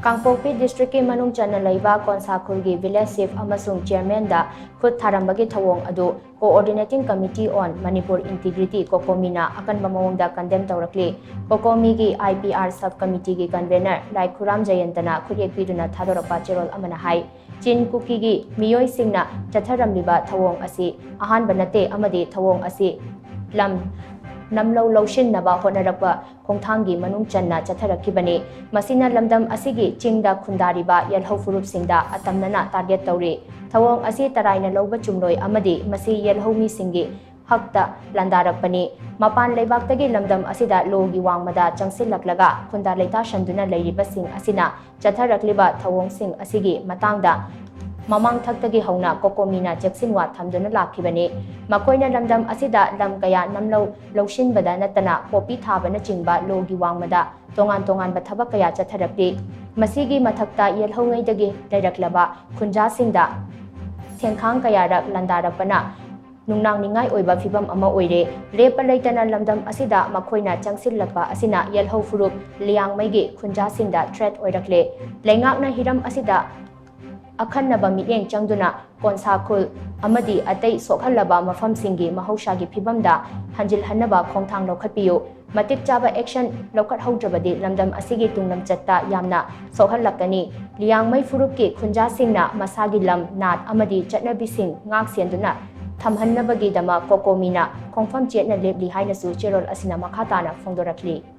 Kangpokpi District ki Manung Chana Laiba Konsakhulgi Village Chief amasung Chairman da khut tharambagi thawong adu Coordinating Committee on Manipur Integrity Kokomina akan mamawongda condemn tawrakli Kokomi gi IPR Subcommittee gi Convener Lai Khuram Jayantana khuyekpiduna thadorapa cherol amana hai Chin Kuki gi miyoi singna chatharamliba thawong asi ahan banate amadi thawong asi lam namlo loshin naba honarapa khongthangi manung channa chatharakibani masina lamdam asigi chingda khundariba yelho furup singda atamnana target tawri thawong asi taraina loba chumloi amadi masi yelho mi singi hakta landarakpani mapan leibaktagi lamdam asida logi wangmada changsillaklaga khunda leita shanduna leiriba sing asina chatharakliba thawong sing asigi matangda Mamang thagtagi hauna Kokomina Jacksinwa thamduna lakhibani makoina lamdam asida lam kaya namlo loshin bada natana popi thabana chingba logi wangmada tongan ba thabak kaya chatharakti masigi mathakta yelhongai dagi lairaklaba khunja singda thengkhang kaya rak landarakpana nungnang ningai oiba phibam ama oire lepa leitana lamdam asida makoina changsilakpa asina yelho furup liangmaigi khunja singda threat oirakle leingakna hiram asida Akhanaba miyeng changduna Konsakhul amadi atai sokhalaba mafamsingi mahausagi phibamda hanjil hannaba khongthang lokhatpiyu matik chaba action lokhat haudrabadi lamdam asigi tungnam chatta yamna sokhallakani liangmai furupki khunja singna masagi lam nat amadi chatnabi sing ngak sianduna thamhannabagi dama Kokomina khongfam chetna lebli haina su cherol asina makhatana phongdorakli